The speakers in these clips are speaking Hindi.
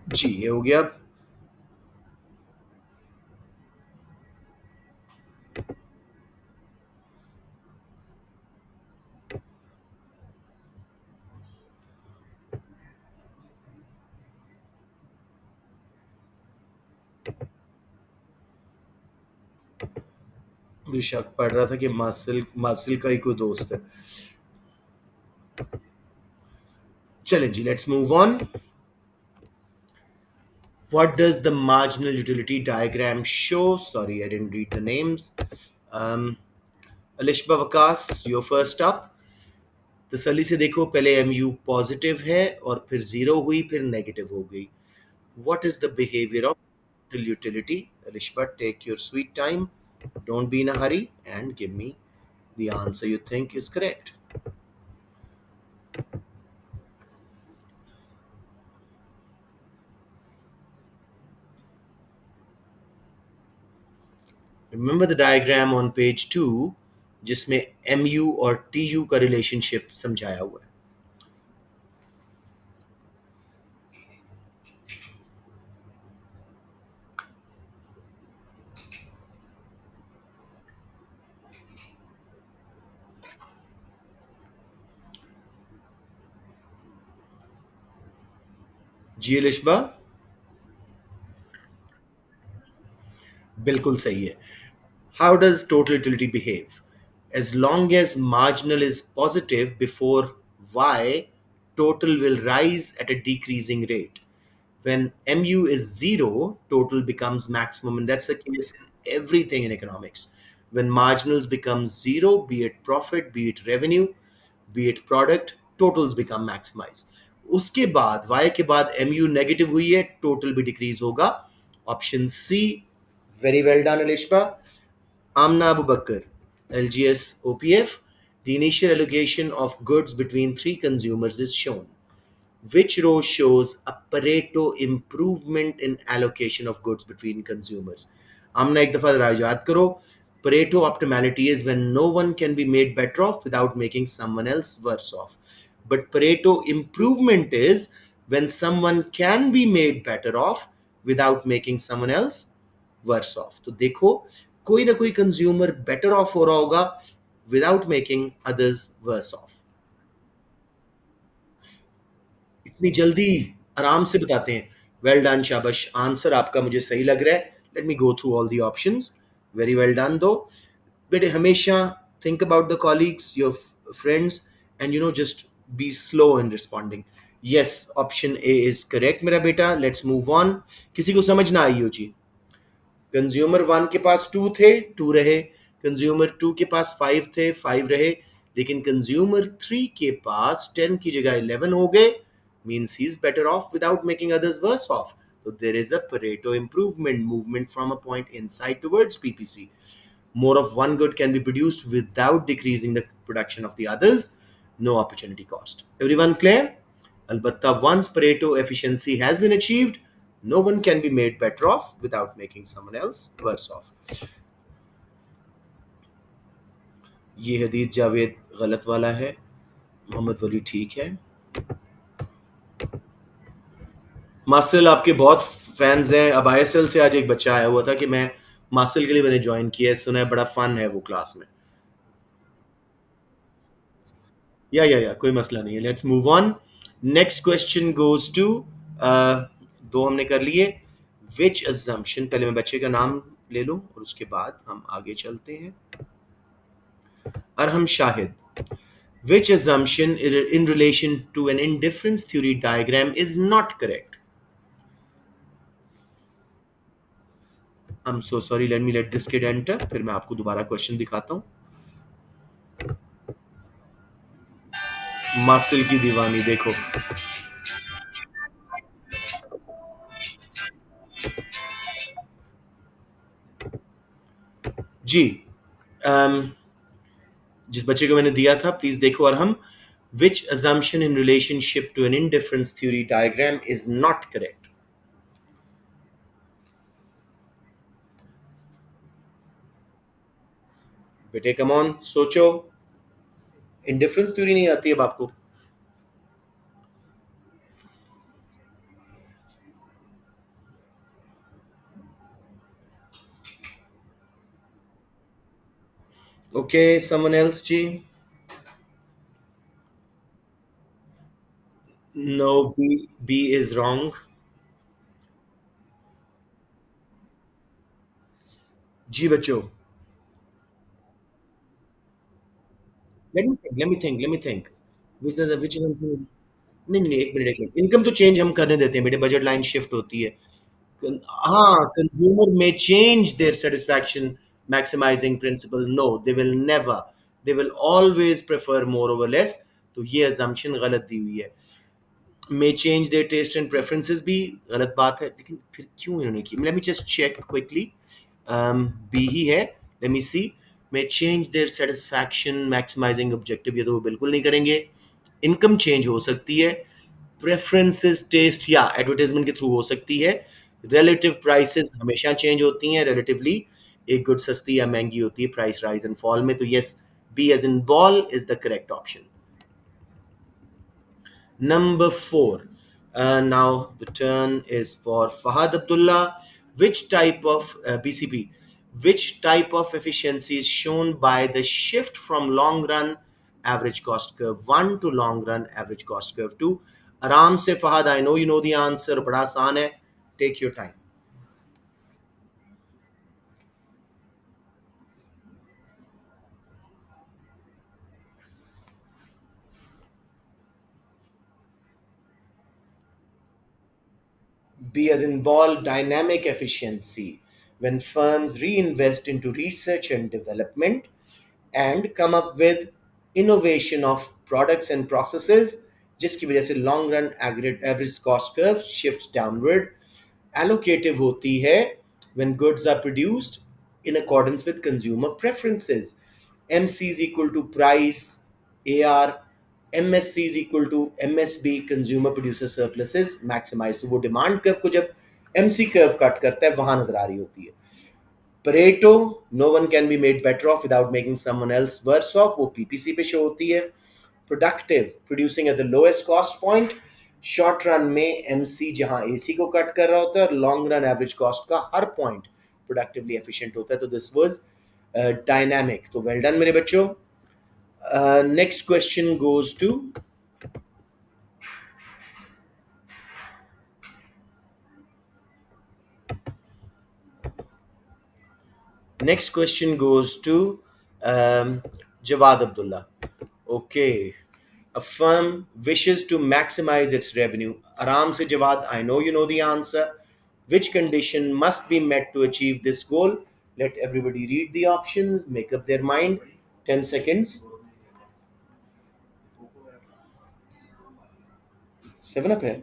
जी, ये हो गया। मुझे शक पड़ रहा था कि मासिल मासिल का ही कोई दोस्त है। चलें जी, let's move on. What does the marginal utility diagram show? Sorry, I didn't read the names. Um, Alishba Vakas, you're first up. तसल्ली से देखो, पहले एम यू पॉजिटिव है और फिर जीरो हुई, फिर नेगेटिव हो गई. What is the behavior of total utility? Alishba, take your sweet time. Don't be in a hurry and give me the answer you think is correct. Remember the diagram on page 2 जिसमें एम यू और टी यू का रिलेशनशिप समझाया हुआ है. जी अलिशबा, बिल्कुल सही है. How does total utility behave? As long as marginal is positive before y, total will rise at a decreasing rate. When mu is zero, total becomes maximum, and that's the case in everything in economics. When marginals become zero, be it profit, be it revenue, be it product, totals become maximized. उसके बाद y के बाद mu नेगेटिव हुई है, टोटल भी डिक्रीज होगा. Option C. Very well done Alishba. Amna Abu Bakr, LGS OPF, the initial allocation of goods between three consumers is shown. Which row shows a Pareto improvement in allocation of goods between consumers? Amna ek dafa zara yaad karo. Pareto optimality is when no one can be made better off without making someone else worse off. But Pareto improvement is when someone can be made better off without making someone else worse off. तो देखो, कोई ना कोई कंज्यूमर बेटर ऑफ हो रहा होगा without making others worse off. इतनी जल्दी, आराम से बताते हैं. वेल डन, शाबाश. आंसर आपका मुझे सही लग रहा है. Let me go through all the options. Very well done दो. बेटे हमेशा think about the colleagues, your friends, and just be slow in responding. Yes, option A is correct मेरा बेटा. Let's move on. किसी को समझ ना आई हो जी? कंज्यूमर वन के पास टू थे, टू रहे. कंज्यूमर टू के पास फाइव थे, फाइव रहे. लेकिन कंज्यूमर थ्री के पास 10 की जगह 11 हो गए. Means he is better off without making others worse off. So there is a Pareto improvement, movement from a point inside towards PPC. More of one good can be produced without decreasing the production of the others. No opportunity cost. Everyone clear? Albatta, once Pareto efficiency has been achieved, no one can be made better off without making someone else worse off. ये हदीद जावेद गलत वाला है. मोहम्मद वली ठीक है. मासिल आपके बहुत फैंस हैं. अब आईएसएल से आज एक बच्चा आया हुआ था कि मैं मासिल के लिए मैंने ज्वाइन किया है, सुना है बड़ा फन है वो क्लास में. या कोई मसला नहीं है. Let's move on. Next question goes to, दो हमने कर लिए. विच अजम्पशन, पहले मैं बच्चे का नाम ले लूं और उसके बाद हम आगे चलते हैं. Arham Shahid. Which assumption in relation to an indifference theory diagram is not correct? I'm so sorry, let me let this kid enter. फिर मैं आपको दोबारा क्वेश्चन दिखाता हूँ. मासिल की दीवानी देखो जी. जिस बच्चे को मैंने दिया था, प्लीज देखो. और हम, which assumption in relationship to an indifference theory diagram is not correct? बेटे कम ऑन, सोचो. इंडिफरेंस थ्योरी नहीं आती अब आपको? Okay, someone else, G? No, B is wrong. जी बच्चों, let me think. Which is नहीं नहीं एक मिनट इनकम तो चेंज हम करने देते हैं बेटे बजट लाइन शिफ्ट होती है हाँ कंज्यूमर में change their satisfaction maximising principle no they will always prefer more over less तो ये अजम्पशन गलत दी हुई है may change their taste and preferences भी गलत बात है लेकिन फिर क्यों इन्होंने की let me just check quickly B ही है let me see may change their satisfaction maximising objective ये तो वो बिल्कुल नहीं करेंगे इनकम चेंज हो सकती है प्रेफरेंसेस टेस्ट या एडवर्टाइजमेंट के थ्रू हो सकती है रिलेटिव प्राइसेस हमेशा चेंज होती हैं रिलेटिवली एक गुड सस्ती या महंगी होती है प्राइस राइज एंड फॉल में तो yes B as in ball is the correct option Number four. Now the turn is for Fahad Abdullah. Which type of BCP? Which type of efficiency is shown by the shift from long run average cost curve one to long run average cost curve two? आराम से Fahad, I know you know the answer. बड़ा आसान है. Take your time. B as in ball, dynamic efficiency. When firms reinvest into research and development and come up with innovation of products and processes, जिसकी वजह से long run average cost curve shifts downward allocative होती है when goods are produced in accordance with consumer preferences. MC is equal to price, AR, MSC is equal to MSB, consumer producer surpluses, maximize. तो वो डिमांड कर्व को जब MC कर्व कट करता है वहां नजर आ रही होती है Pareto, no one can be made better off without making someone else worse off. वो PPC पे शो होती है Productive, producing at the lowest cost point. Short run में MC जहां AC को कट कर रहा होता है और लॉन्ग रन एवरेज कॉस्ट का हर पॉइंट प्रोडक्टिवली एफिशिएंट होता है तो दिस वाज डायनामिक तो वेल डन मेरे बच्चों next question goes to Next question goes to Jawad Abdullah. Okay. A firm wishes to maximize its revenue. Aram se Jawad, I know you know the answer. Which condition must be met to achieve this goal? Let everybody read the options, make up their mind. 10 seconds. 7 up है.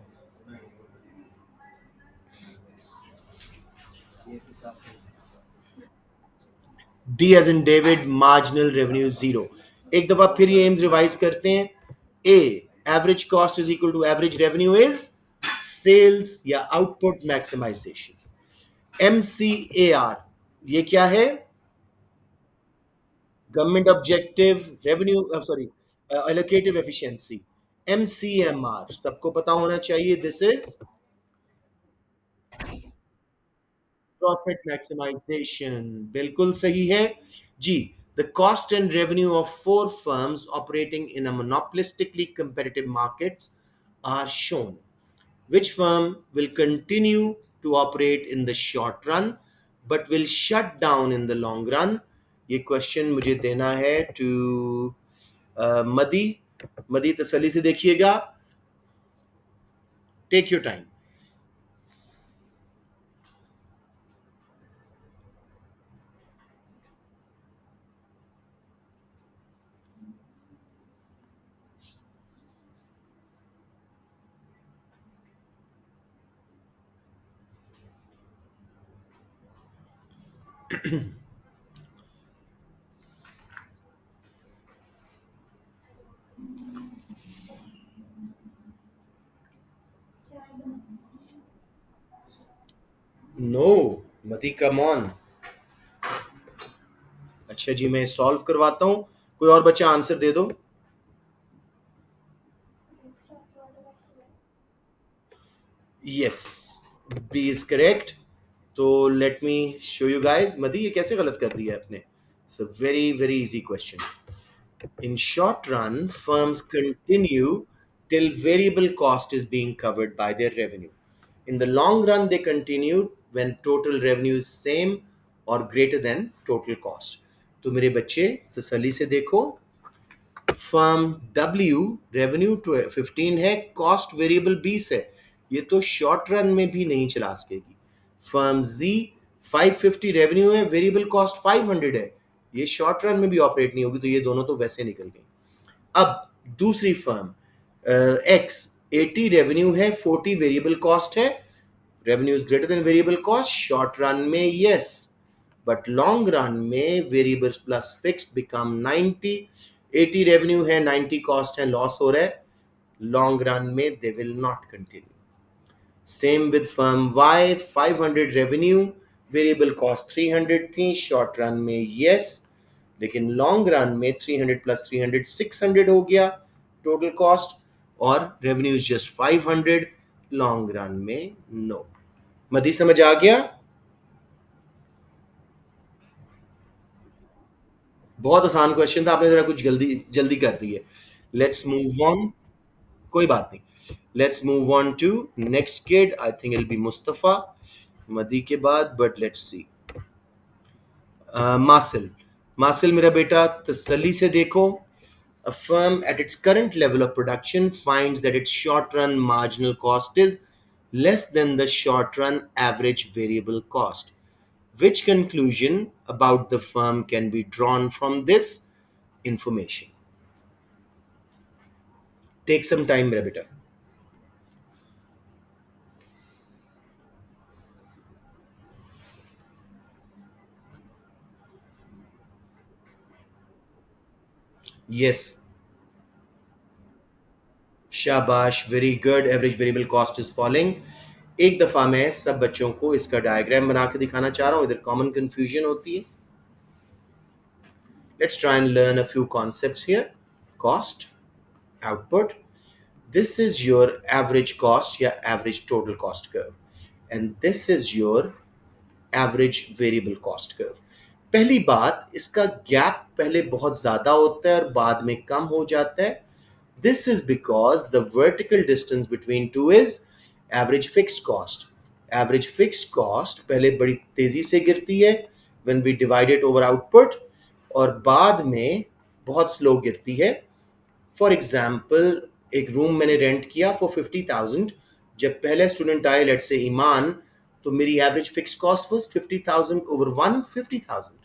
D as in David marginal revenue zero एक दफा फिर ये एम्स रिवाइज करते हैं A average cost is equal to average revenue is sales या output maximisation M C A R ये क्या है government objective revenue sorry allocative efficiency M C M R सबको पता होना चाहिए दिस इज प्रॉफिट मैक्सिमाइजेशन बिल्कुल सही है जी the cost and revenue of four firms operating in a monopolistically competitive markets are shown which firm will continue to operate in the short run but will shut down in the long run ये क्वेश्चन मुझे देना है टू मदी मदी तसल्ली से देखिएगा टेक योर टाइम नो मदी कम ऑन अच्छा जी मैं सॉल्व करवाता हूँ कोई और बच्चा आंसर दे दो यस बी इज करेक्ट तो let me show you guys मदी ये कैसे गलत कर दिया आपने It's a very, very easy question. In short run, firms continue till variable cost is being covered by their revenue. In the long run, they continue when total revenue is same or greater than total cost. तो मेरे बच्चे तसल्ली से देखो, फर्म W रेवेन्यू 15 है, कॉस्ट वेरिएबल 20 है, ये तो शॉर्ट रन में भी नहीं चला सकेगी. फर्म Z 550 रेवेन्यू है, वेरिएबल कॉस्ट 500 है, ये शॉर्ट रन में भी ऑपरेट नहीं होगी, तो ये दोनों तो वैसे निकल गई. अब दूसरी फर्म एक्स 80 रेवेन्यू है, 40 वेरिएबल कॉस्ट है, revenue is greater than variable cost, short run में यस, बट लॉन्ग रन में variable plus fixed become 90, 80 revenue है, 90 कॉस्ट है, लॉस हो रहा है, लॉन्ग रन में they will not continue. Same with firm Y, 500 revenue, variable cost 300 थी, शॉर्ट रन में yes, लेकिन लॉन्ग रन में 300 प्लस 300 600 हो गया टोटल कॉस्ट, और revenue is just 500, long run में नो. मधी समझ आ गया? बहुत आसान क्वेश्चन था, आपने जरा कुछ जल्दी जल्दी कर दी है. Let's move on. कोई बात नहीं. Let's move on to next kid. I think it be Mustafa Madi के बाद, बट लेट्स सी. मासिल. मासिल मेरा बेटा तसल्ली से देखो. A firm at its current level of production finds that its short run marginal cost is less than the short run average variable cost. Which conclusion about the firm can be drawn from this information? Take some time, मेरा बेटा. Yes. शाबाश, very good. Average variable cost is falling. एक दफा मैं सब बच्चों को इसका डायग्राम बना के दिखाना चाह रहा हूं, इधर कॉमन कंफ्यूजन होती है. Let's try and learn a few concepts here. Cost, output. This is your average cost या average total cost curve. And this is your average variable cost curve. पहली बात, इसका गैप पहले बहुत ज्यादा होता है और बाद में कम हो जाता है. This is because the vertical distance between two is average fixed cost. Average fixed cost पहले बड़ी तेजी से गिरती है when we divide it over output, और बाद में बहुत स्लो गिरती है. फॉर एग्जाम्पल, एक रूम मैंने रेंट किया फॉर 50,000. जब पहले स्टूडेंट आए, लेट्स से ईमान, तो मेरी average fix cost was 50,000 over 1, 50,000.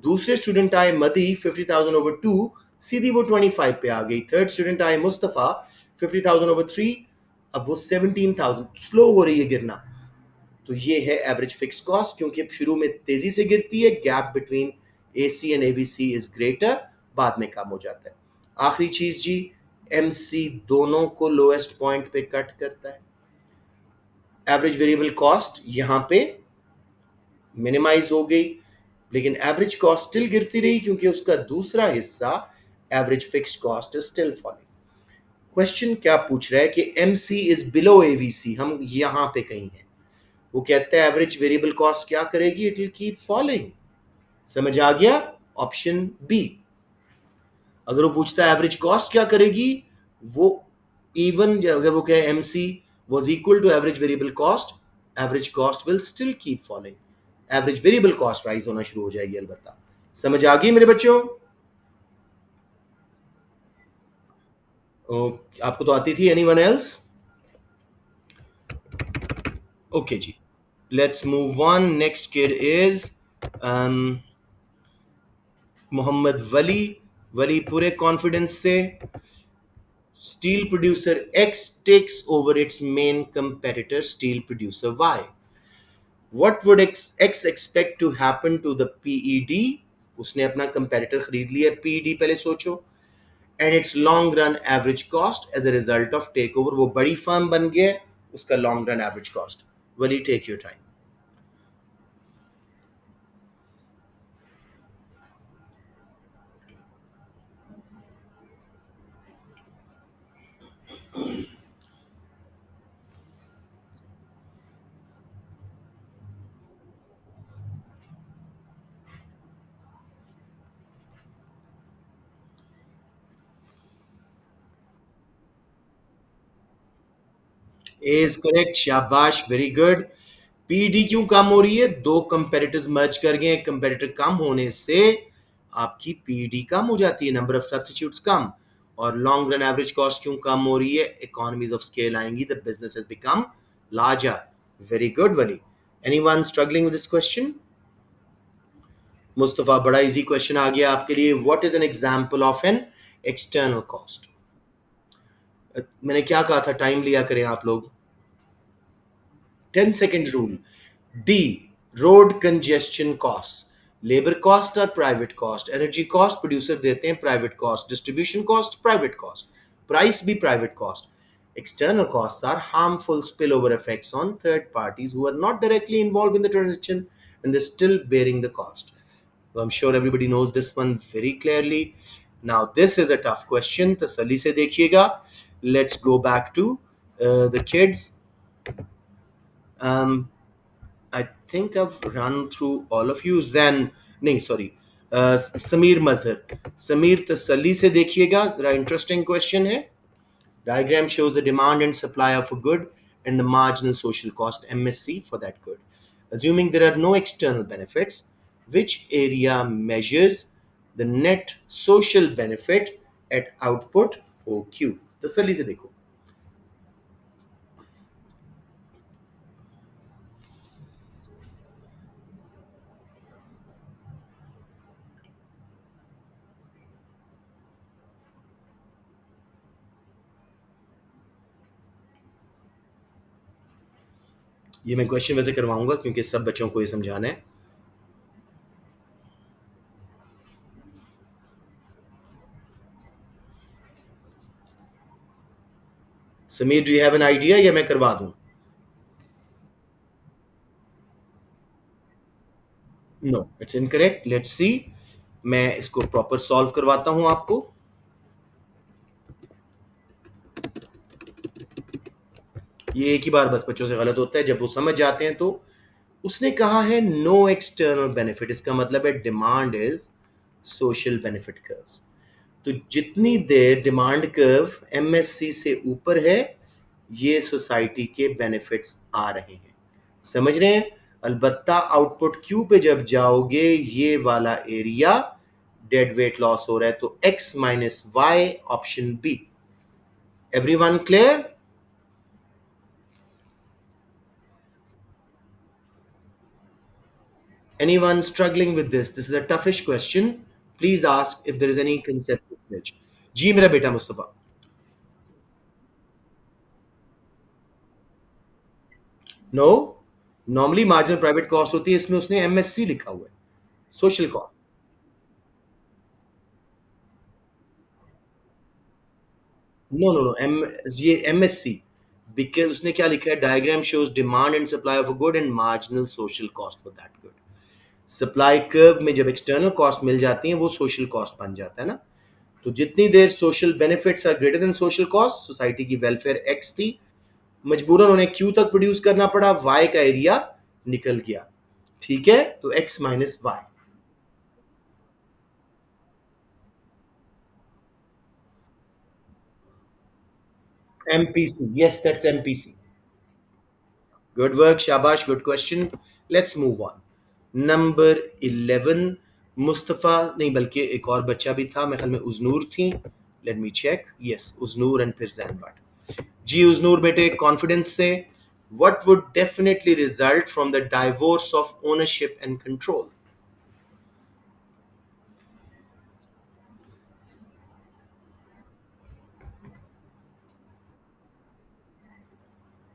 दूसरे स्टूडेंट आए मदी, 50,000 ओवर 2, सीधी वो 25 पे आ गई. थर्ड स्टूडेंट आए मुस्तफा, 50,000 ओवर 3, अब वो 17,000, स्लो हो रही है गिरना. तो ये है एवरेज फिक्स कॉस्ट, क्योंकि शुरू में तेजी से गिरती है, gap between AC and AVC is greater, बाद में कम हो जाता है. आखिरी चीज जी, एमसी दोनों को लोएस्ट पॉइंट पे कट करता है. एवरेज वेरिएबल कॉस्ट यहां पे मिनिमाइज हो गई, लेकिन एवरेज कॉस्ट स्टिल गिरती रही, क्योंकि उसका दूसरा हिस्सा average fix cost is still falling. Question क्या पूछ रहा है कि एमसी इज बिलो एवीसी, हम यहां पे कहीं हैं. वो कहता है एवरेज वेरिएबल कॉस्ट क्या करेगी, इट विल कीप फॉलिंग. समझ आ गया? Option B. अगर वो पूछता है एवरेज कॉस्ट क्या करेगी, वो इवन अगर वो कहे MC was equal to average variable cost, average cost will still keep falling. Average variable cost rise होना शुरू हो जाएगी अलबत्ता. समझ आ गई मेरे बच्चों? आपको तो आती थी. Anyone else? ओके जी. Let's move on. Next kid is Mohammed Wali. Wali पूरे कॉन्फिडेंस से. Steel producer X takes over its main competitor, steel producer Y. What would X expect to happen to the PED? उसने अपना competitor खरीद लिया. PED पहले सोचो. And its long run average cost as a result of takeover, वो बड़ी firm बन गया, उसका long run average cost. Wali, take your time. Is correct, शाबाश, वेरी गुड। पीडी क्यों कम हो रही है? दो कंपेरेटर्स मर्ज कर गए, कंपेरेटर कम होने से आपकी पीडी कम हो जाती है, नंबर ऑफ सब्स्टिट्यूट्स कम। और लॉन्ग रन एवरेज कॉस्ट क्यों कम हो रही है? इकोनॉमीज ऑफ स्केल आएंगी, the business has become larger. Very good Wali. Anyone struggling with this question? Mustafa, बड़ा इजी क्वेश्चन आ गया आपके लिए। What is an example of an external cost? मैंने क्या कहा था, टाइम लिया करें आप लोग। 10 second rule. D, road congestion costs. Labor cost और private cost. Energy cost producer देते हैं, private cost. Distribution cost, private cost. Price भी private cost. External costs are harmful spillover effects on third parties who are not directly involved in the transaction and they're still bearing the cost. So I'm sure everybody knows this one very clearly. Now this is a tough question. तसल्ली से देखिएगा. Let's go back to the kids. Um, I think I've run through all of you. Zen, नहीं सॉरी, समीर मजहर। समीर तसल्ली से देखिएगा, जरा इंटरेस्टिंग क्वेश्चन है। Diagram shows the demand and supply of a good and the marginal social cost MSC for that good. Assuming there are no external benefits, which area measures the net social benefit at output OQ? तसल्ली से देखो। ये मैं क्वेश्चन वैसे करवाऊंगा क्योंकि सब बच्चों को ये समझाना है। Sameer, do you have an idea या मैं करवा दूं? No, it's incorrect. Let's see. मैं इसको प्रॉपर सॉल्व करवाता हूं आपको। ये एक ही बार बस बच्चों से गलत होता है, जब वो समझ जाते हैं तो। उसने कहा है नो एक्सटर्नल बेनिफिट, इसका मतलब है demand is social benefit curves. तो जितनी देर डिमांड कर्व एमएससी से ऊपर है, ये सोसाइटी के बेनिफिट्स आ रहे हैं। समझ रहे हैं? अलबत्ता आउटपुट क्यू पे जब जाओगे, ये वाला एरिया डेड वेट लॉस हो रहा है, तो x minus y, option B. Everyone clear? Anyone struggling with this? This is a toughish question. Please ask if there is any conceptual glitch. जी मेरा बेटा Mustafa. No, normally marginal private cost होती है, इसमें उसने एमएससी लिखा हुआ है, social cost. No no no, M, ये एमएससी। बिकॉज उसने क्या लिखा है, diagram shows demand and supply of a good and marginal social cost for that good. Supply curve में जब एक्सटर्नल कॉस्ट मिल जाती है, वो सोशल कॉस्ट बन जाता है ना। तो जितनी देर social benefits are greater than social cost, society की वेलफेयर एक्स थी, मजबूरन उन्हें क्यू तक प्रोड्यूस करना पड़ा, वाई का एरिया निकल गया। ठीक है, तो X minus Y. MPC, yes that's MPC. Good work, शाबाश, good question. Let's move on. Number 11। Mustafa नहीं, बल्कि एक और बच्चा भी था, मेरे ख्याल में उजनूर थी। Let me check. Yes, Ujnoor and फिर जैन भट्ट। जी उजनूर बेटे, कॉन्फिडेंस से। What would definitely result from the divorce of ownership and control?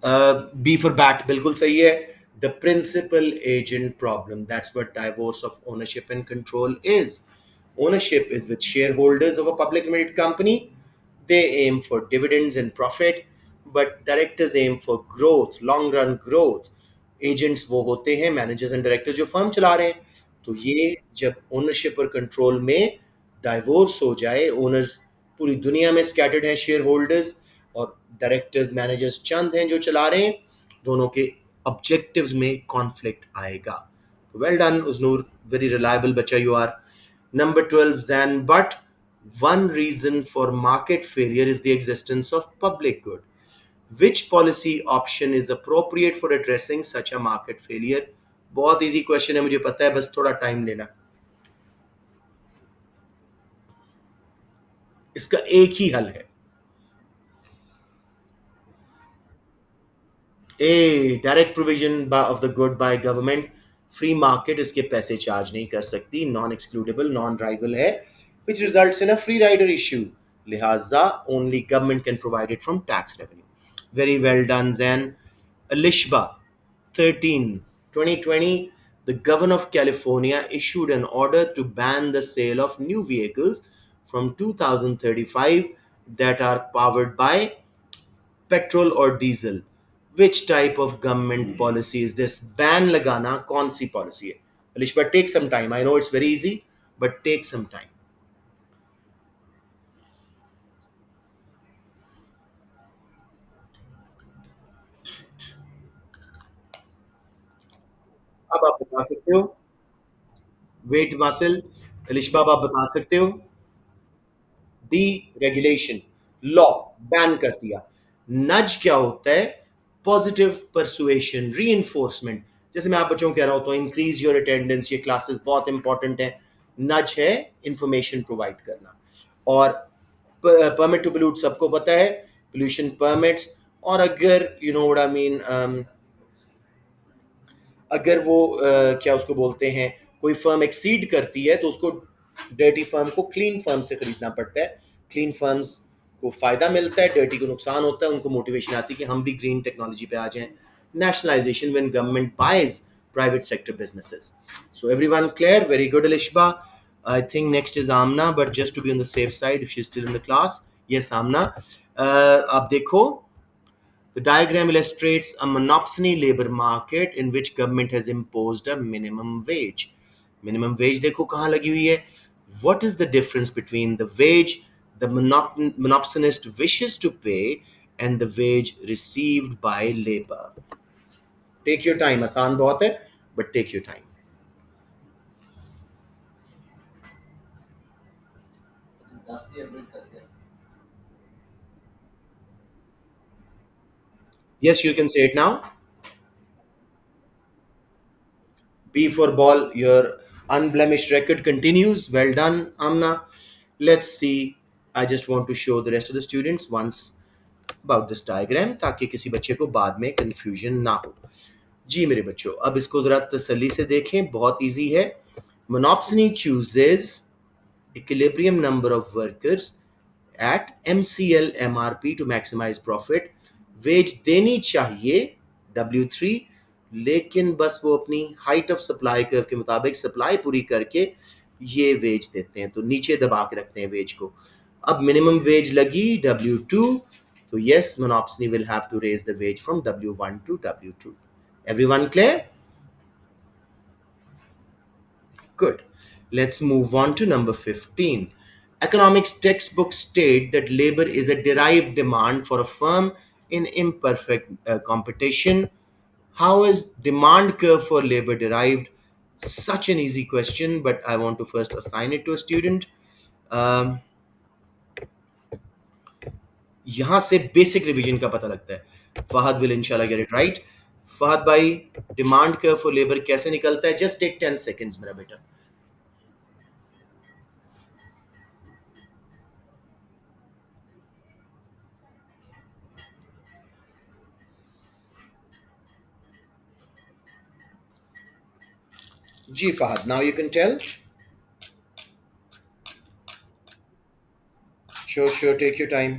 B for bat, बिल्कुल सही है। The principal agent problem, that's what divorce of ownership and control is. Ownership is with shareholders of a public limited company. They aim for dividends and profit, but directors aim for growth, long run growth. Agents वो होते हैं, managers and directors जो फर्म चला रहे हैं। तो ये जब ओनरशिप और कंट्रोल में डाइवोर्स हो जाए, ओनर्स पूरी दुनिया में स्कैटर्ड हैं शेयर होल्डर्स, और डायरेक्टर्स मैनेजर्स चंद हैं जो चला रहे हैं, दोनों के ऑब्जेक्टिव्स में कॉन्फ्लिक्ट आएगा। वेल डन उजनूर, वेरी रिलायबल बच्चा you are. Number 12, Zan, but one reason for market failure is the existence of public good. Which policy option is appropriate for addressing such a market failure? बहुत इजी क्वेश्चन है, मुझे पता है, बस थोड़ा टाइम लेना. इसका एक ही हल है. A, direct provision of the good by government. Free market इसके पैसे चार्ज नहीं कर सकती, नॉन एक्सक्लूडेबल, नॉन राइवल है, which results in a free rider issue. लिहाजा only government can provide it from tax revenue. Very well done, Zen. Alishba, 13, 2020, the governor of California issued an order to ban the sale of new vehicles from 2035 that are powered by petrol और diesel. Which type of government policy is this? Ban लगाना कौन सी पॉलिसी है? Alish, but take some time. I know it's very easy, but take some time. अब आप बता सकते हो. Wait muscle. अलिश बाब, आप बता सकते हो. D regulation. लॉ. बैन कर दिया. नज क्या होता है? पॉजिटिव परसुएशन, री एनफोर्समेंट. जैसे मैं आप बच्चों को कह रहा होता हूँ इंक्रीज योर अटेंडेंस, ये क्लासेस बहुत इंपॉर्टेंट है. नज है इंफॉर्मेशन प्रोवाइड करना. और परमिट टू पोल्यूट सबको पता है, पोल्यूशन परमिट्स. और अगर you know what I mean, अगर वो क्या उसको बोलते हैं, कोई फर्म एक्सीड करती है तो उसको डर्टी फर्म को क्लीन फर्म से खरीदना पड़ता है. क्लीन फर्म्स को फायदा मिलता है, डर्टी को नुकसान होता है. उनको मोटिवेशन आती है कि हम भी ग्रीन टेक्नोलॉजी पे आ जाएं. Nationalisation when government buys private sector businesses. So everyone clear? Very good Alishba. I think next is Amna, but just to be on the safe side, if she's still in the class. Yes, Amna. आप देखो, the diagram illustrates a monopsony labor market in which government has imposed a minimum wage. Minimum wage देखो कहाँ लगी हुई है. What is the difference between the wage the monopsonist wishes to pay and the wage received by labor? Take your time. आसान बहुत है, but take your time. Yes, you can say it now. B for ball. Your unblemished record continues. Well done, Amna. Let's see. I just want to show the rest of the students once about this diagram ताकि किसी बच्चे को बाद में confusion ना हो. जी मेरे बच्चों, अब इसको जरा तसल्ली से देखें, बहुत इजी है. Monopsony chooses equilibrium number of workers at MCL MRP to maximize profit. Wage देनी चाहिए W3, लेकिन बस वो अपनी हाइट ऑफ सप्लाई कर्व के मुताबिक सप्लाई पूरी करके ये वेज देते हैं, तो नीचे दबा के रखते हैं वेज को. अब मिनिमम वेज लगी W2, तो yes, monopsony will have to raise the wage from W1 to W2. Everyone clear? Good. Let's move on to number 15. Economics textbooks state that labor is a derived demand for a firm in imperfect competition. How is demand curve for labor derived? Such an easy question, but I want to first assign it to a student. Um, यहाँ से बेसिक रिवीजन का पता लगता है. फहद विल इंशाल्लाह गेट इट राइट. फहद भाई, डिमांड कर्व फॉर लेबर कैसे निकलता है? जस्ट टेक 10 सेकेंड्स मेरा बेटा. जी Fahad, now you can tell. Sure, sure. Take your time.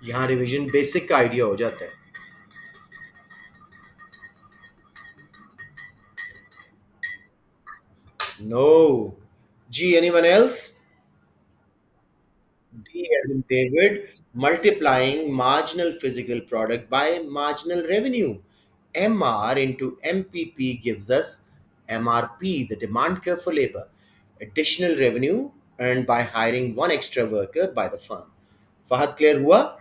यहाँ रिवीजन बेसिक का आइडिया हो जाता है. No. G, anyone else? D as in David, multiplying marginal physical product by marginal revenue. MR into MPP gives us MRP, the demand curve for labor. Additional revenue earned by hiring one extra worker by the firm. Fahad, clear हुआ?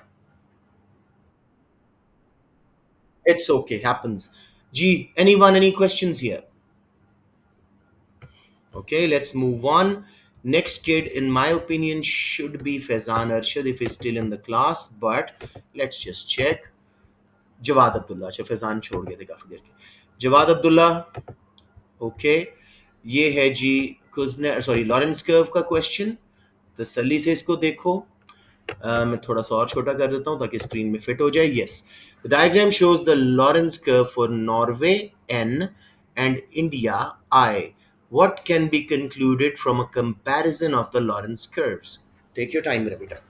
It's okay, happens. G, anyone, any questions here? Okay, let's move on. Next kid, in my opinion, should be Faizan Arshad if he's still in the class, but let's just check. Jawad Abdullah, अच्छा फैजान छोड़ गए थे काफी देर के। जवाद अब्दुल्ला, ओके, ये है जी कुजने सॉरी लॉरेंस कर्व का क्वेश्चन। तसल्ली से इसको देखो। मैं थोड़ा सा और छोटा कर देता हूं ताकि स्क्रीन में फिट हो जाए। Yes, the diagram shows the Lorenz curve for Norway N and India I. What can be concluded from a comparison of the Lorenz curves? Take your time मेरा बेटा।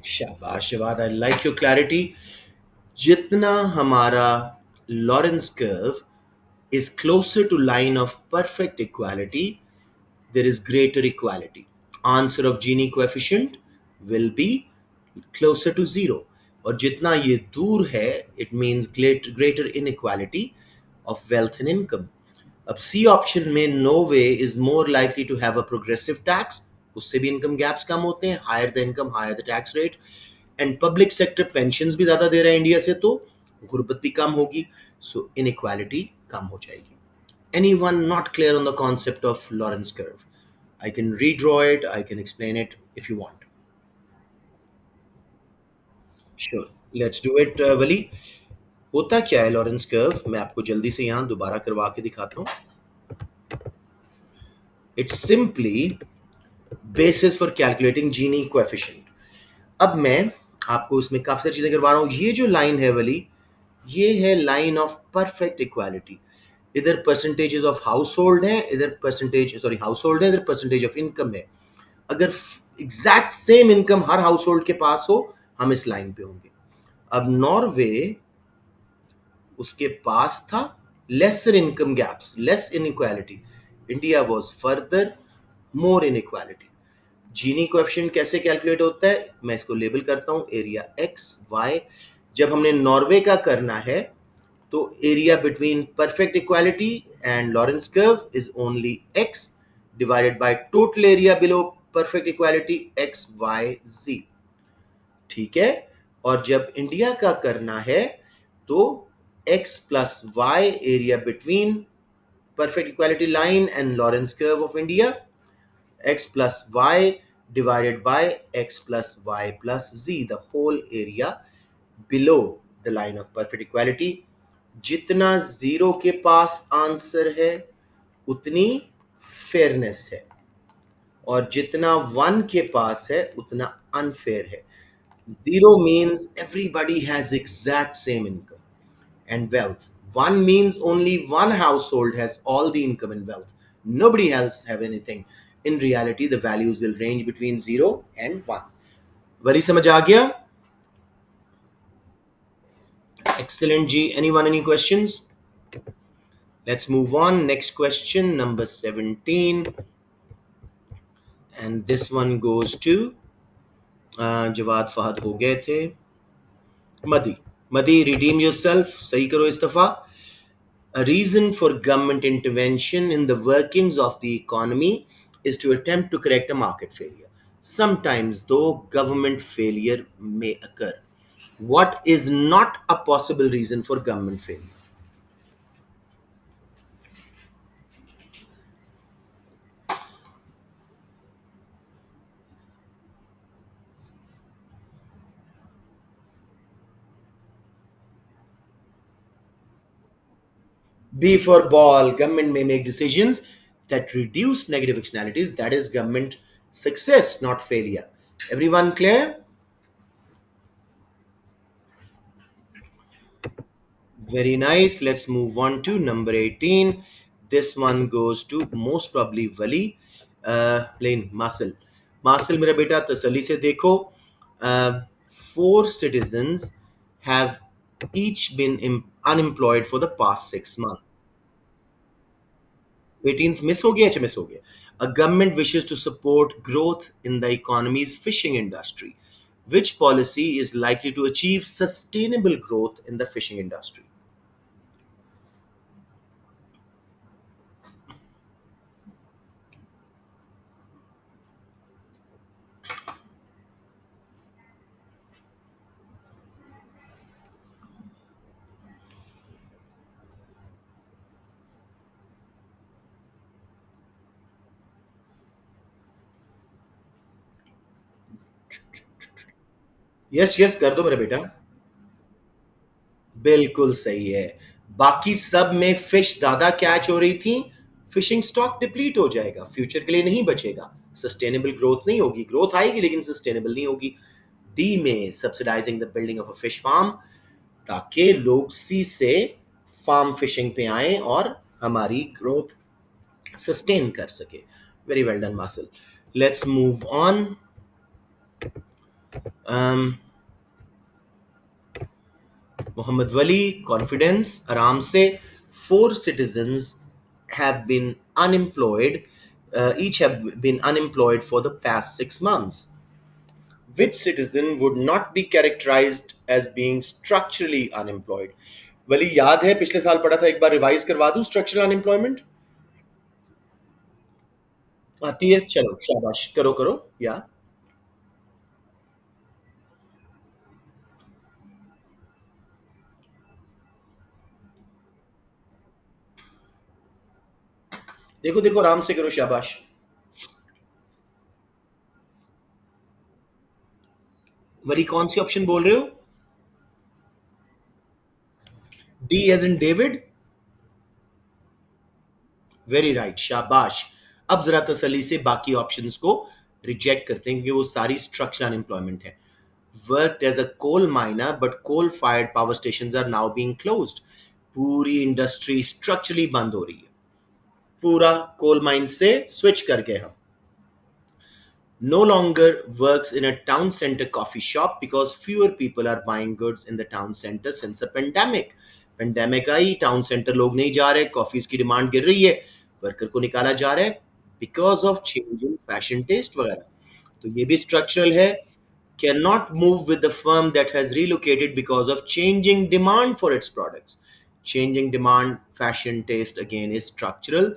शाबाश Jawad, I like your clarity. जितना हमारा Lorenz curve is closer to line of perfect equality, there is greater equality. Answer of Gini coefficient will be closer to zero. और जितना ये दूर है, it means greater inequality of wealth and income. अब सी ऑप्शन में no way is more likely to have a progressive tax, उससे भी इनकम गैप्स कम होते हैं, higher the income higher the tax rate, and public sector pension भी ज्यादा दे रहा है इंडिया से, तो गुर्बत भी कम होगी, सो इनइक्वालिटी कम हो जाएगी। Anyone not clear on the concept of Lorentz curve? I can redraw it, I can explain it if you want. Sure, let's do it, वली। होता क्या है लॉरेंस कर्व, मैं आपको जल्दी से यहां दोबारा करवा के दिखाता हूं। It's simply basis for calculating Gini coefficient. अब मैं आपको इसमें काफी सारी चीजें करवा रहा हूं। ये जो लाइन है वाली, ये है लाइन ऑफ परफेक्ट इक्वालिटी। इधर परसेंटेजेस ऑफ हाउस होल्ड है, इधर परसेंटेज सॉरी हाउस होल्ड है, इधर परसेंटेज ऑफ इनकम है। अगर एग्जैक्ट सेम इनकम हर हाउस होल्ड के पास हो, हम इस लाइन पे होंगे। अब नॉर्वे, उसके पास था lesser income gaps, less inequality. India was further more inequality. Gini coefficient कैसे कैलकुलेट होता है, मैं इसको लेबल करता हूं एरिया एक्स वाई। जब हमने नॉर्वे का करना है, तो area between perfect equality and Lorenz curve is only X divided by total area below perfect equality X Y जी। ठीक है। और जब इंडिया का करना है, तो X plus Y area between perfect equality line and Lorentz curve of India, x plus y divided by x plus y plus z, the whole area below the line of perfect equality। जितना जीरो के पास आंसर है, उतनी फेयरनेस है, और जितना वन के पास है, उतना अनफेयर है। Zero means everybody has exact same income and wealth. One means only one household has all the income and wealth. Nobody else have anything. In reality, the values will range between 0 and 1. Very समझ आ गया? Excellent G. Anyone any questions? Let's move on. Next question, number 17. And this one goes to Jawad Fahad हो गए थे। मदी, मदी redeem yourself, सही करो इस्तफा। A reason for government intervention in the workings of the economy is to attempt to correct a market failure. Sometimes, though, government failure may occur. What is not a possible reason for government failure? B for ball. Government may make decisions that reduce negative externalities. That is government success, not failure. Everyone clear? Very nice. Let's move on to number 18. This one goes to most probably Wali. Plain Marcel. Marcel, मेरा बेटा तसल्ली से देखो. Four citizens have each been unemployed for the past 6 months. 18th miss हो गया, अच्छा miss हो गया. A government wishes to support growth in the economy's fishing industry. Which policy is likely to achieve sustainable growth in the fishing industry? Yes yes कर दो मेरे बेटा। बिल्कुल सही है। बाकी सब में फिश ज्यादा कैच हो रही थी, फिशिंग स्टॉक डिप्लीट हो जाएगा, फ्यूचर के लिए नहीं बचेगा, सस्टेनेबल ग्रोथ नहीं होगी, ग्रोथ आएगी लेकिन सस्टेनेबल नहीं होगी। डी में subsidising the building of a fish farm, ताकि लोग सी से फार्म फिशिंग पे आए और हमारी ग्रोथ सस्टेन कर सके। Very well done Masal. Let's move on. Mohammed Wali, confidence, आराम से। Four citizens have been unemployed, each have been unemployed for the past 6 months. Which citizen would not be characterized as being structurally unemployed? वली याद है पिछले साल पढ़ा था, एक बार रिवाइज करवा दूं स्ट्रक्चरल अनएम्प्लॉयमेंट। आती है, चलो शाबाश, करो करो। या देखो देखो, आराम से करो, शाबाश। वली कौन सी ऑप्शन बोल रहे हो? D as in David. Very right, शाबाश। अब जरा तसल्ली से बाकी ऑप्शंस को रिजेक्ट करते हैं, क्योंकि वो सारी स्ट्रक्चरल अनएम्प्लॉयमेंट है। Worked as a coal miner but coal fired power station are now being closed. पूरी इंडस्ट्री स्ट्रक्चरली बंद हो रही है, पूरा कोल माइन से स्विच कर गए हम। No longer works in a town center coffee shop because fewer people are buying goods in the town center since a pandemic. Pandemic I, town centre लोग नहीं जा रहे, कॉफीज की डिमांड गिर रही है, वर्कर को निकाला जा रहा है because of change in fashion taste वगैरह। तो ये भी स्ट्रक्चरल है। Cannot move with the firm that has relocated because of changing demand for its products. Changing demand, fashion taste again is structural.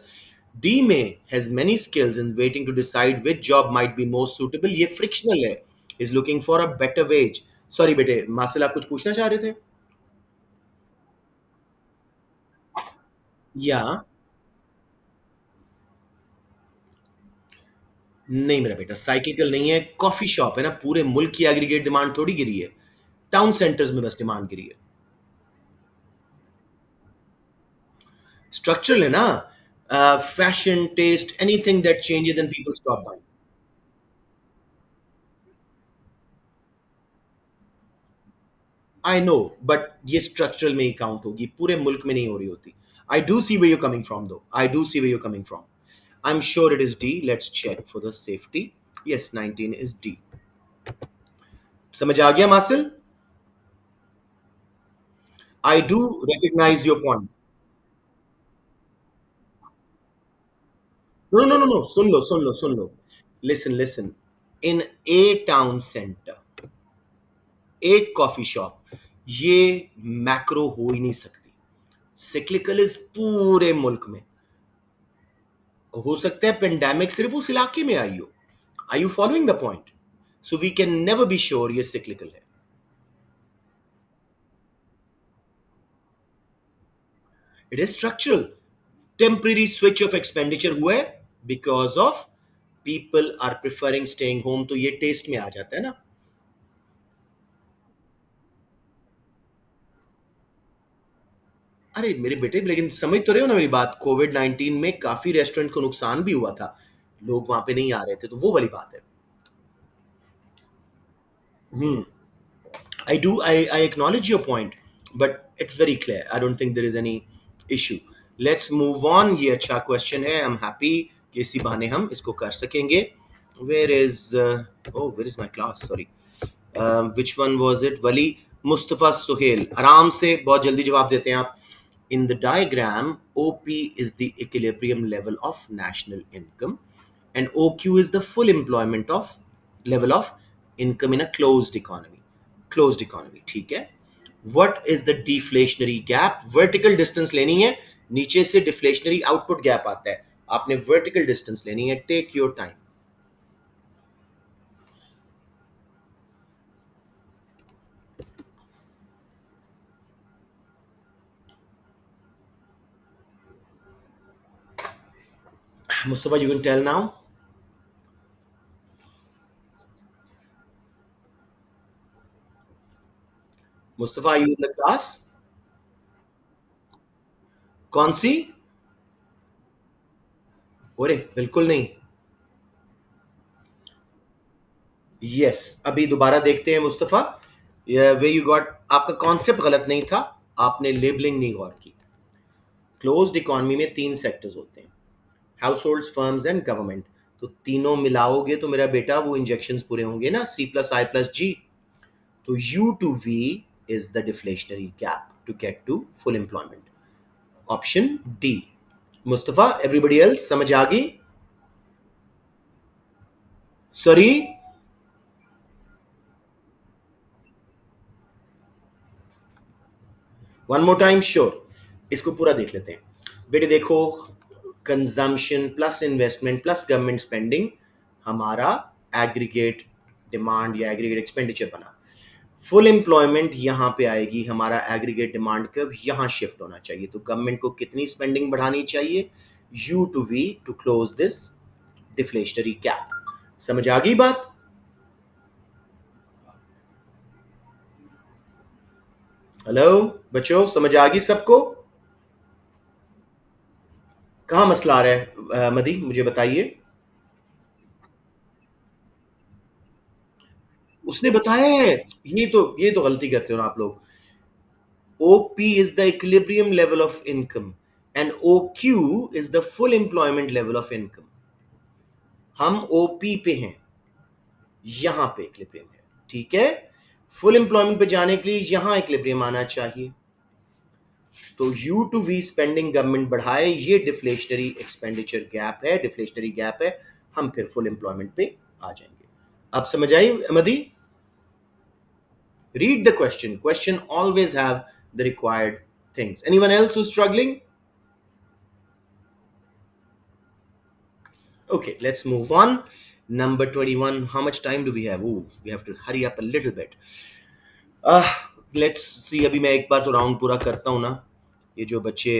D May has many skills and waiting to decide which job might be most suitable. ये frictional है. Is looking for a better wage. Sorry बेटे, मासिल आप कुछ पूछना चाह रहे थे? या नहीं मेरा बेटा, साइक्लिकल नहीं है, कॉफी शॉप है ना, पूरे मुल्क की एग्रीगेट डिमांड थोड़ी गिरी है, टाउन सेंटर्स में बस डिमांड गिरी है। Structural है ना, fashion, taste, anything that changes and people stop buying. I know, but ये structural में ही count होगी, पूरे मुल्क में नहीं हो रही होती। I do see where you're coming from though. I do see where you're coming from. I'm sure it is D. Let's check for the safety. Yes, 19 is D. समझ आ गया मासिल? I do recognize your point. No, no, no, no. Soon low, soon low, soon low. Listen, listen. In a town center, एक कॉफी शॉप, ये मैक्रो हो ही नहीं सकती। सिक्लिकल इज पूरे मुल्क में। हो सकता है पेंडेमिक सिर्फ उस इलाके में आई हो। Are you following the point? So we can never be sure ये सिक्लिकल है। It is structural. Temporary switch off expenditure हुआ है because of people are preferring staying home, तो ये टेस्ट में आ जाता है ना। अरे मेरे बेटे, लेकिन समझ तो रहे हो ना मेरी बात, कोविड 19 में काफी रेस्टोरेंट को नुकसान भी हुआ था, लोग वहां पे नहीं आ रहे थे, तो वो वाली बात है। हम्म। I acknowledge your point, but it's very clear. I don't think there is any issue. Let's move on. ये अच्छा question है. I'm happy कि इसी बहाने हम इसको कर सकेंगे. Where is oh, where is my class? Sorry. Which one was it? Wali Mustafa Suhail. आराम से बहुत जल्दी जवाब देते हैं आप. In the diagram, OP is the equilibrium level of national income, and OQ is the full employment of level of income in a closed economy, ठीक है। What is the deflationary gap? Vertical distance लेनी है, नीचे से डिफ्लेशनरी आउटपुट गैप आता है, आपने वर्टिकल डिस्टेंस लेनी है। Take your time. Mustafa, you can tell now. Mustafa, are you in the class? कौन सी? अरे बिल्कुल नहीं। यस, अभी दोबारा देखते हैं मुस्तफा। वे यू गॉट, आपका कॉन्सेप्ट गलत नहीं था, आपने लेबलिंग नहीं गौर की। क्लोज्ड इकोनॉमी में तीन सेक्टर्स होते हैं, house hold, firms and government. तो तीनों मिलाओगे तो मेरा बेटा वो इंजेक्शंस पूरे होंगे ना, सी प्लस आई प्लस जी। तो U to V is the deflationary gap to get to full employment. Option D. Mustafa, everybody else समझ आ गई? Sorry. One more time, sure. इसको पूरा देख लेते हैं बेटे। देखो, consumption plus investment plus government spending हमारा एग्रीगेट डिमांड या एग्रीगेट एक्सपेंडिचर बना। फुल एम्प्लॉयमेंट यहां पे आएगी, हमारा एग्रीगेट डिमांड कर्व यहां शिफ्ट होना चाहिए। तो गवर्नमेंट को कितनी स्पेंडिंग बढ़ानी चाहिए? You to V to close this deflationary gap. समझ आ गई बात? हेलो बच्चों, समझ आ गई सबको? कहाँ मसला आ रहा है मदी, मुझे बताइए। उसने बताया है। ये तो गलती करते हो ना आप लोग। OP is the equilibrium level of income and OQ is the full employment level of income. हम OP पे हैं, यहां पे इक्विलिब्रियम है, ठीक है। फुल एम्प्लॉयमेंट पे जाने के लिए यहां इक्विलिब्रियम आना चाहिए। तो U to V spending government बढ़ाए, ये डिफ्लेशनरी एक्सपेंडिचर गैप है, डिफ्लेशनरी गैप है। हम फिर फुल एम्प्लॉयमेंट पे आ जाएंगे। अब समझ आई मदी? Read the question. Question always have the required things. Anyone else who's struggling? Okay, let's move on. Number 21. How much time do we have? Oh, we have to hurry up a little bit. Uh, let's see. अभी मैं एक बार तो राउंड पूरा करता हूँ ना। ये जो बच्चे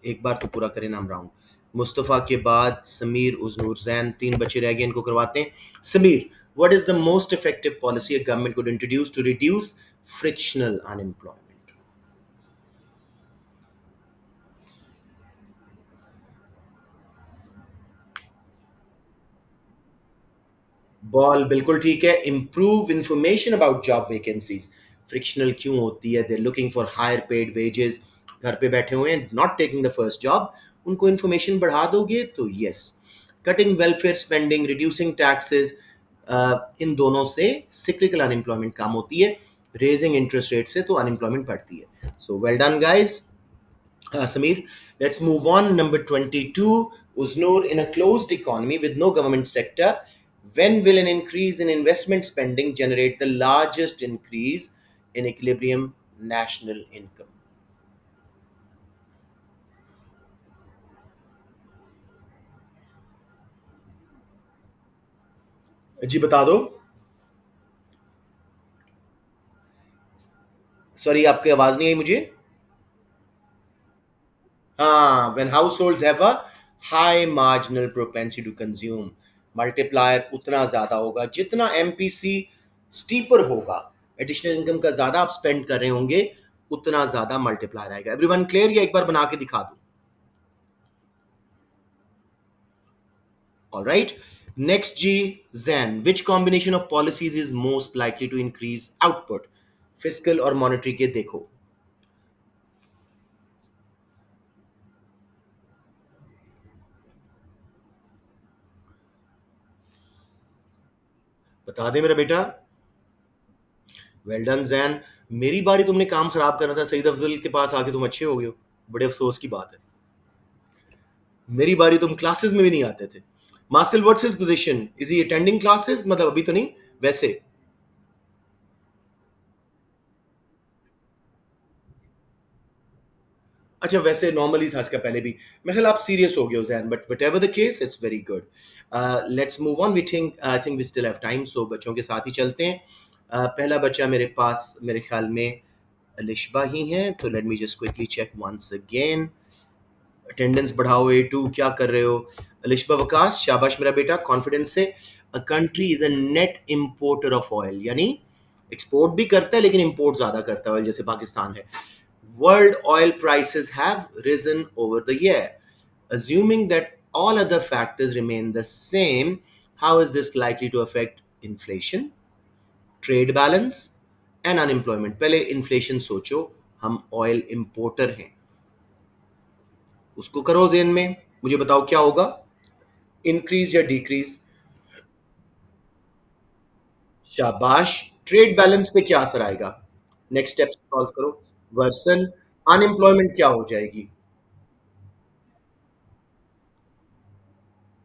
एक बार तो पूरा करें ना हम राउंड। मुस्तफ़ा के बाद समीर, उजनूर, जैन, तीन बच्चे रह गए, इनको करवाते हैं। Sameer, what is the most effective policy a government could introduce to reduce frictional unemployment? बॉल बिल्कुल ठीक है। Improve information about job vacancies. Frictional क्यों होती है? They looking for higher paid wages, घर पे बैठे हुए हैं, not taking the first job. उनको इन्फॉर्मेशन बढ़ा दोगे तो yes. Cutting welfare spending, reducing taxes, इन दोनों से सिक्लिकल अनएम्प्लॉयमेंट कम होती है, रेजिंग इंटरेस्ट रेट से तो अनएम्प्लॉयमेंट बढ़ती है। So well done guys. Samir, let's move on. Number 22, Uznur, in a closed economy with no government sector, when will an increase in investment spending generate the largest increase in equilibrium national income? जी बता दो। सॉरी, आपकी आवाज नहीं आई मुझे। हाँ, when households have a high marginal propensity to consume, multiplier उतना ज्यादा होगा जितना एमपीसी स्टीपर होगा, एडिशनल इनकम का ज्यादा आप स्पेंड कर रहे होंगे, उतना ज्यादा मल्टीप्लायर आएगा। Everyone clear? या एक बार बना के दिखा दूं? ऑलराइट, नेक्स्ट जी, Jain, which combination of policies is most likely to increase output? Fiscal और मॉनेटरी के देखो, बता दे मेरा बेटा। Well done Jain. मेरी बारी, तुमने काम खराब करना था, सईद अफजल के पास आके तुम अच्छे हो गए हो, बड़े अफसोस की बात है। मेरी बारी, तुम क्लासेस में भी नहीं आते थे। Marshal, what's his position? Is he attending classes? मतलब अभी तो नहीं, वैसे अच्छा, वैसे नॉर्मली था इसका पहले भी। मैं ख्याल आप सीरियस हो गए हो Jain, but whatever the case it's very good. Let's move on, we think I think we still have time, so बच्चों के साथ ही चलते हैं। पहला बच्चा मेरे पास मेरे ख्याल में अलिशबा ही है, तो let me just quickly check once again. Attendance बढ़ाओ, A2 क्या कर रहे हो? अलिशबा वकास, शाबाश मेरा बेटा, कॉन्फिडेंस से। A country is a net importer of oil, यानी एक्सपोर्ट भी करता है लेकिन इंपोर्ट ज्यादा करता है ऑयल, जैसे पाकिस्तान है। World oil prices have risen over the year. Assuming that all other factors remain the same, how is this likely to affect inflation, trade balance, and unemployment? पहले inflation सोचो, हम oil importer हैं, उसको करो जेन में, मुझे बताओ क्या होगा, इंक्रीज या डिक्रीज? शाबाश। ट्रेड बैलेंस पे क्या असर आएगा? नेक्स्ट स्टेप सॉल्व करो। वर्सन। अनएम्प्लॉयमेंट क्या हो जाएगी?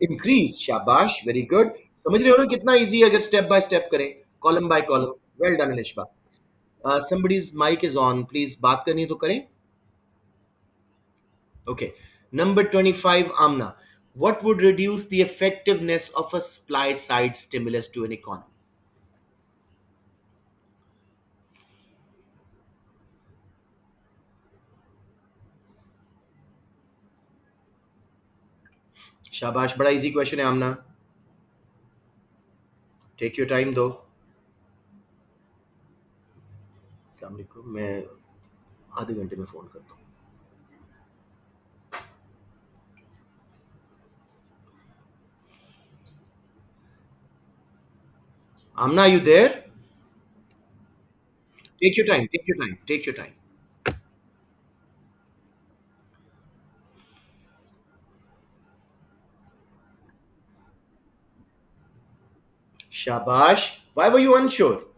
इंक्रीज। शाबाश, वेरी गुड। समझ रहे हो ना कितना इजी है अगर स्टेप बाय स्टेप करें, column by column. Well done Anishba. Somebody's mic is on, please बात करनी है तो करें। Okay, number 25, Amna, what would reduce the effectiveness of a supply side stimulus to an economy? शाबाश, बड़ा इजी क्वेश्चन है आमना, टेक योर टाइम दो। अस्सलाम वालेकुम, मैं आधे घंटे में फोन करता हूँ। Amna, you there? Take your time, take your time, take your time. शाबाश, why were you unsure?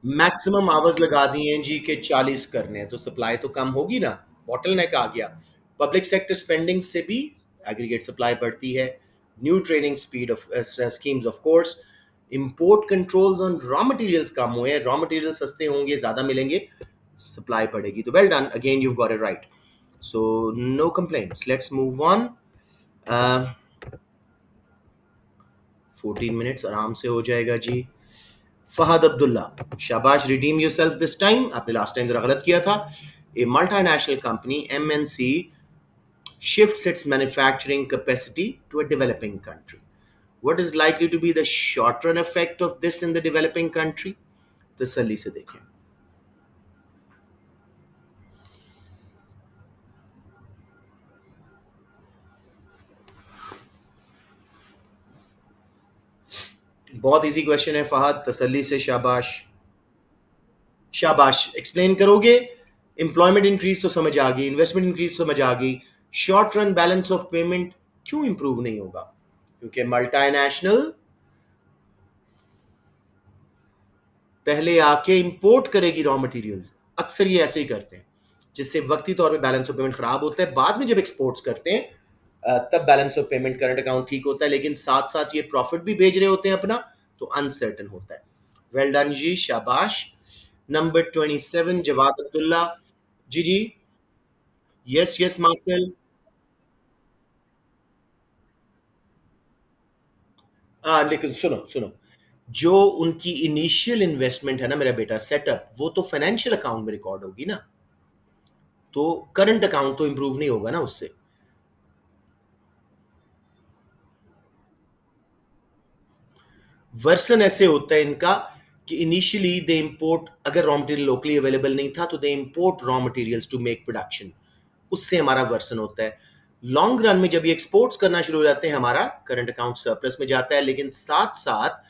Maximum hours लगा दिए हैं जी के 40 करने हैं, तो सप्लाई तो कम होगी ना, बॉटल नेक आ गया। पब्लिक सेक्टर स्पेंडिंग से भी एग्रीगेट सप्लाई बढ़ती है। New training speed of schemes of course. Import controls on raw materials कम हुए, रॉ मटेरियल सस्ते होंगे, ज्यादा मिलेंगे, सप्लाई बढ़ेगी। तो well done again, you got it right. So no complaints, let's move on. 14 minutes आराम से हो जाएगा जी। फहद अब्दुल्ला, शाबाश, रिडीम योरसेल्फ दिस टाइम, आपने लास्ट टाइम जरा गलत किया था। A multinational company MNC shifts its manufacturing capacity to a developing country. What is likely to be the short run effect of this in the developing country? तसल्ली से देखें। बहुत इजी क्वेश्चन है फहद, तसल्ली से, शाबाश। शाबाश, एक्सप्लेन करोगे? एम्प्लॉयमेंट इंक्रीज तो समझ आ गई, इन्वेस्टमेंट इंक्रीज समझ आ गई, short run balance of payment क्यों इंप्रूव नहीं होगा? क्योंकि मल्टीनेशनल पहले आके इंपोर्ट करेगी रॉ मटेरियल्स, अक्सर ये ऐसे ही करते हैं, जिससे वक्ती तौर पे बैलेंस ऑफ पेमेंट खराब होता है। बाद में जब एक्सपोर्ट्स करते हैं तब balance of payment current account ठीक होता है, लेकिन साथ साथ ये प्रॉफिट भी भेज रहे होते हैं अपना, तो अनसर्टन होता है। वेल डन जी, शाबाश। नंबर 27, जवाद अब्दुल्ला। जी जी। Yes yes Marshal. लेकिन सुनो सुनो, जो उनकी इनिशियल इन्वेस्टमेंट है ना मेरा बेटा, सेटअप, वो तो फाइनेंशियल अकाउंट में रिकॉर्ड होगी ना, तो करंट अकाउंट तो इंप्रूव नहीं होगा ना उससे। वर्सन ऐसे होता है इनका कि इनिशियली दे इंपोर्ट, अगर रॉ मटेरियल लोकली अवेलेबल नहीं था तो they import raw materials to make production, उससे हमारा वर्सन होता है। लॉन्ग रन में जब ये एक्सपोर्ट्स करना शुरू हो जाते हैं, हमारा करंट अकाउंट सरप्लस में जाता है, लेकिन साथ साथ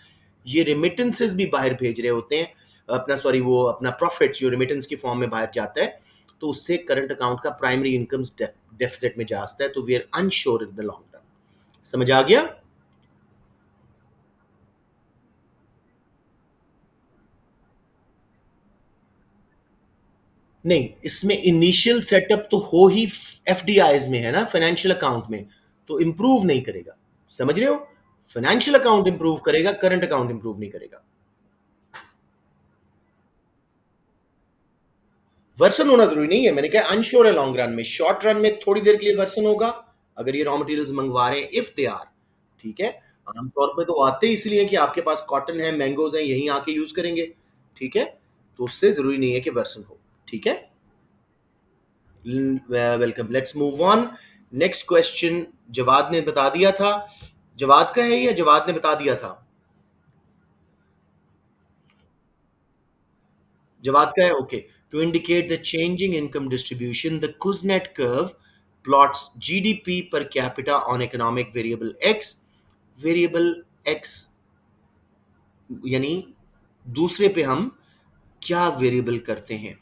ये रेमिटेंसेस भी बाहर भेज रहे होते हैं अपना, सॉरी, वो अपना प्रॉफिट जो रेमिटेंस की फॉर्म में बाहर जाता है, तो उससे करंट अकाउंट का प्राइमरी इनकम डेफिसिट में जाता है, तो we are unsure in the long run. समझ आ गया? नहीं, इसमें इनिशियल सेटअप तो हो ही एफडीआईज में है ना, फाइनेंशियल अकाउंट में, तो इंप्रूव नहीं करेगा। समझ रहे हो? फाइनेंशियल अकाउंट इंप्रूव करेगा, करंट अकाउंट इंप्रूव नहीं करेगा। वर्सन होना जरूरी नहीं है, मैंने कहा अनश्योर है लॉन्ग रन में, शॉर्ट रन में थोड़ी देर के लिए वर्सन होगा अगर ये रॉ मटेरियल्स मंगवा रहे हैं, इफ दे आर, ठीक है। आमतौर पे तो आते ही इसलिए कि आपके पास कॉटन है, मैंगोज हैं, यहीं आके यूज करेंगे, ठीक है। तो उससे जरूरी नहीं है कि वर्सन हो, ठीक है। Welcome, let's move on. Next question Jawad ने बता दिया था, जवाद का है या जवाद ने बता दिया था? जवाब क्या है? Okay. To indicate the changing income distribution, the Kuznets curve plots GDP per capita on economic variable X. Variable X यानी दूसरे पे हम क्या वेरिएबल करते हैं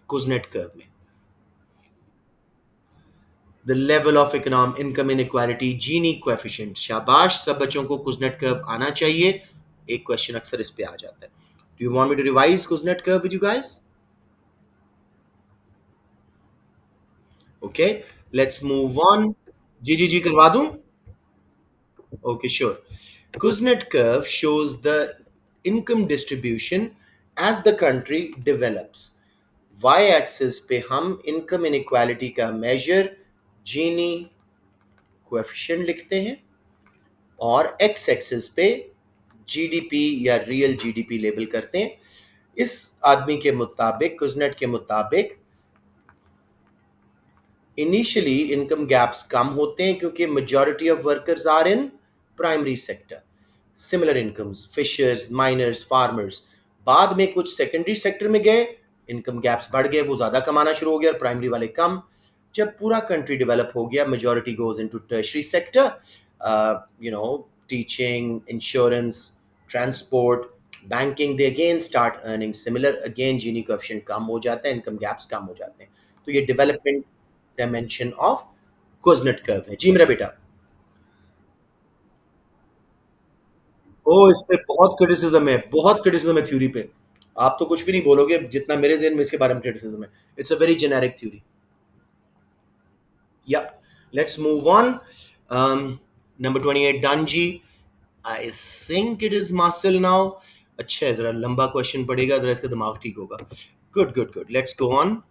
कुजनेट कर्व में? The level of economy income inequality, Gini coefficient. शाबाश, सब बच्चों को कुजनेट कर्व आना चाहिए, एक क्वेश्चन अक्सर इस पे आ जाता है। Do you want me to revise Kuznets curve with you guys? Okay, let's move on. जी जी जी, करवा दूं? Okay, sure. Kuznets curve shows the income distribution as the country develops. Y-axis पे हम income inequality का measure Gini coefficient लिखते हैं और x-axis पे GDP या real GDP लेबल करते हैं। इस आदमी के मुताबिक, कुजनेट के मुताबिक, इनिशियली इनकम गैप्स कम होते हैं क्योंकि majority of workers are in primary sector, similar incomes, fishers, miners, farmers. बाद में कुछ सेकेंडरी सेक्टर में गए, इनकम गैप्स बढ़ गए, वो ज्यादा कमाना शुरू हो गया और प्राइमरी वाले कम। जब पूरा कंट्री डेवलप हो गया, majority goes into tertiary sector, you know, teaching, insurance, transport, banking, they again start earning similar, again Gini coefficient कम हो जाता है, इनकम गैप्स कम हो जाते हैं। तो ये development dimension of Kuznets curve है। जी मेरा बेटा। ओ, इस पे बहुत क्रिटिसिज्म है, बहुत क्रिटिसिज्म है थ्योरी पे। आप तो कुछ भी नहीं बोलोगे जितना मेरे ज़हन में इसके बारे में क्रिटिसिज्म है। It's a very generic theory. Yeah, let's move on. Number 28 done जी। I think it is Marcel now. अच्छा है, जरा लंबा क्वेश्चन पड़ेगा, जरा इसका दिमाग ठीक होगा। Good good good, let's go on.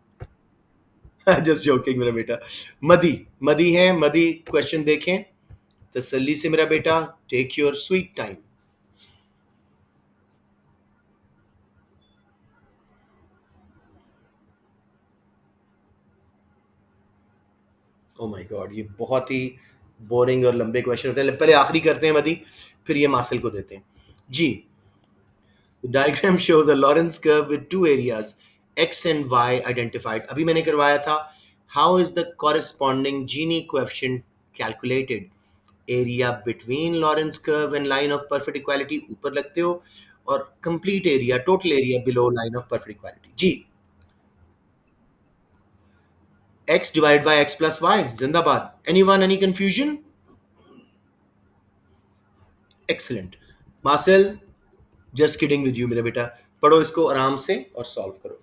Just joking मेरा बेटा। मदी, मदी है, मदी क्वेश्चन देखें तसल्ली से मेरा बेटा, take your sweet time. Oh my God, ये बहुत ही बोरिंग और लंबे क्वेश्चन होते हैं, पहले आखिरी करते हैं मदी, फिर ये मासिल को देते हैं। जी, diagram shows a Lorenz curve with two areas X and Y identified. अभी मैंने करवाया था। How is the corresponding Gini coefficient calculated? Area between Lorenz curve and line of perfect equality ऊपर लगते हो, और complete area, total area below line of perfect equality. जी, x divide by x plus y, जिंदाबाद। Anyone, any confusion? Excellent. Marcel, just kidding with you मेरे बेटा, पढ़ो इसको आराम से और सॉल्व करो।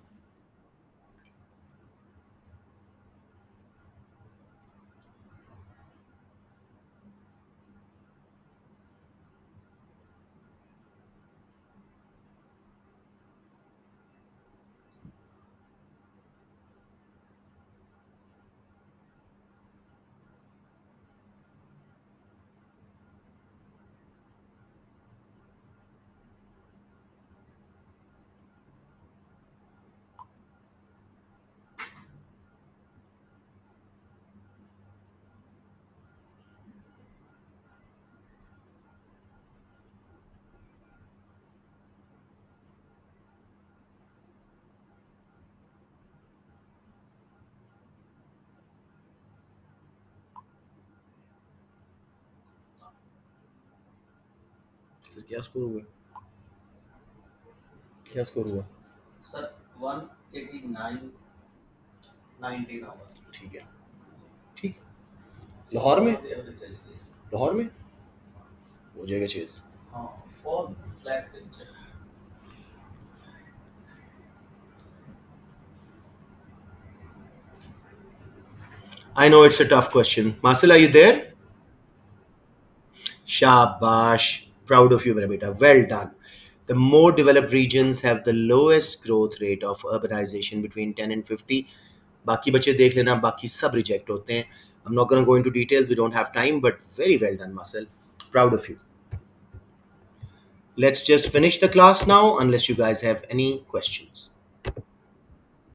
क्या स्कोर हुआ? क्या स्कोर हुआ? Sir 189 19 hour. ठीक है, ठीक। लाहौर में, लाहौर में हो जाएगा चेज। हाँ, और फ्लैट पिच है। I know it's a tough question. Marcel, are you there? Shabash. Proud of you, मेरा बेटा. Well done. The more developed regions have the lowest growth rate of urbanization between 10 and 50. बाकी बच्चे देख लेना, बाकी सब रिजेक्ट होते हैं. I'm not going to go into details, we don't have time, but very well done, Marcel. Proud of you. Let's just finish the class now, unless you guys have any questions.